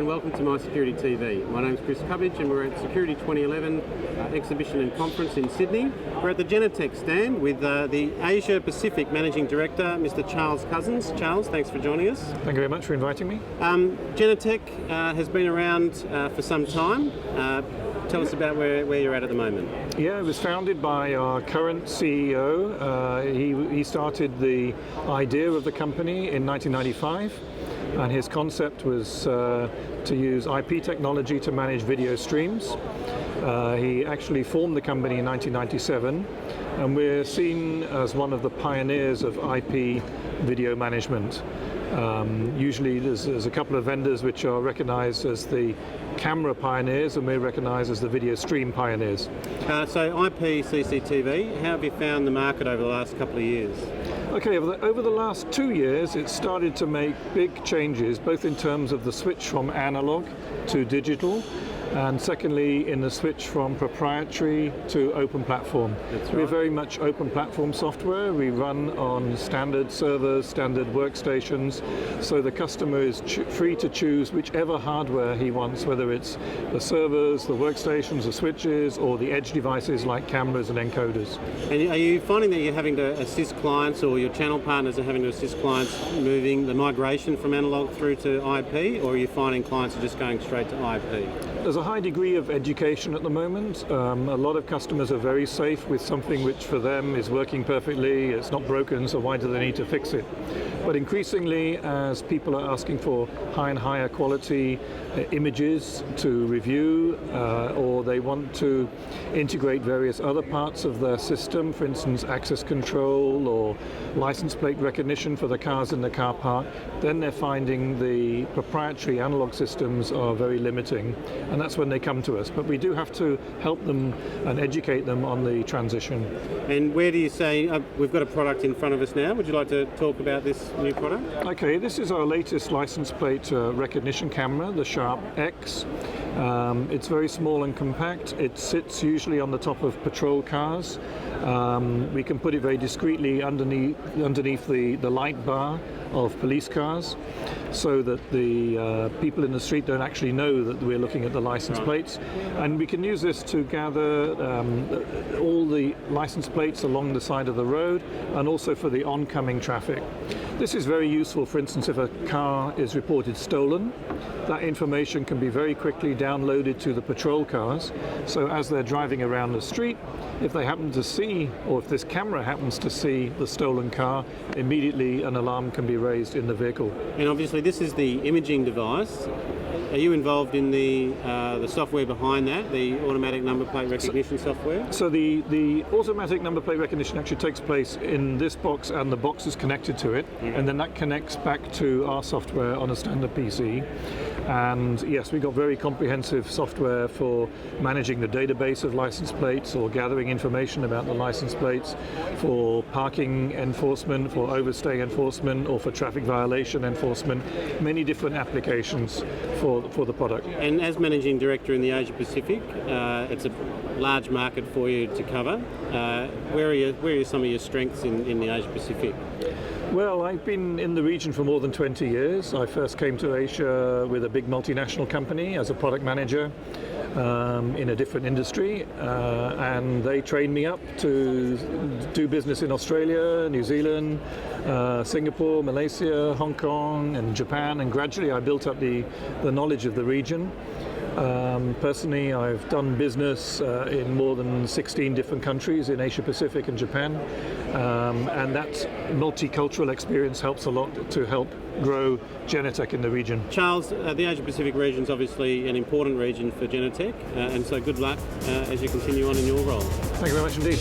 welcome to My Security TV. My name's Chris Cubbage and we're at Security 2011 exhibition and conference in Sydney. We're at the Genetec stand with the Asia Pacific Managing Director, Mr. Charles Cousins. Charles, thanks for joining us. Thank you very much for inviting me. Genetec has been around for some time. Tell us about where you're at the moment. Yeah, it was founded by our current CEO. He started the idea of the company in 1995, and his concept was to use IP technology to manage video streams. He actually formed the company in 1997, and we're seen as one of the pioneers of IP video management. Usually there's a couple of vendors which are recognized as the camera pioneers, and we're recognized as the video stream pioneers. So IP CCTV, how have you found the market over the last couple of years? Okay, over the last 2 years it started to make big changes, both in terms of the switch from analog to digital, and secondly in the switch from proprietary to open platform. That's right. We're very much open platform software. We run on standard servers, standard workstations, so the customer is free to choose whichever hardware he wants, whether it's the servers, the workstations, the switches, or the edge devices like cameras and encoders. And are you finding that you're having to assist clients, or your channel partners are having to assist clients moving the migration from analog through to IP, or are you finding clients are just going straight to IP? There's a high degree of education at the moment. A lot of customers are very safe with something which for them is working perfectly, it's not broken, so why do they need to fix it? But increasingly, as people are asking for higher and higher quality images to review, or they want to integrate various other parts of their system, for instance access control or license plate recognition for the cars in the car park, then they're finding the proprietary analog systems are very limiting, and that's when they come to us. But we do have to help them and educate them on the transition. And where do you say, we've got a product in front of us now, would you like to talk about this new product? Okay, this is our latest license plate recognition camera, the Sharp X. It's very small and compact. It sits usually on the top of patrol cars. We can put it very discreetly underneath the light bar of police cars, so that the people in the street don't actually know that we're looking at the license plates. And we can use this to gather all the license plates along the side of the road, and also for the oncoming traffic. This is very useful, for instance, if a car is reported stolen. That information can be very quickly downloaded to the patrol cars, so as they're driving around the street, if they happen to see, or if this camera happens to see the stolen car, immediately an alarm can be raised in the vehicle. And obviously this is the imaging device. Are you involved in the software behind that, the automatic number plate recognition software? So the automatic number plate recognition actually takes place in this box, and the box is connected to it, and then that connects back to our software on a standard PC. And yes, we've got very comprehensive software for managing the database of license plates, or gathering information about the license plates, for parking enforcement, for overstay enforcement, or for traffic violation enforcement. Many different applications for the product. And as Managing Director in the Asia Pacific, it's a large market for you to cover. Where are some of your strengths in the Asia Pacific? Well, I've been in the region for more than 20 years. I first came to Asia with a big multinational company as a product manager in a different industry, and they trained me up to do business in Australia, New Zealand, Singapore, Malaysia, Hong Kong and Japan, and gradually I built up the knowledge of the region. Personally, I've done business in more than 16 different countries in Asia Pacific and Japan, and that multicultural experience helps a lot to help grow Genetec in the region. Charles, the Asia Pacific region is obviously an important region for Genetec, and so good luck as you continue on in your role. Thank you very much indeed.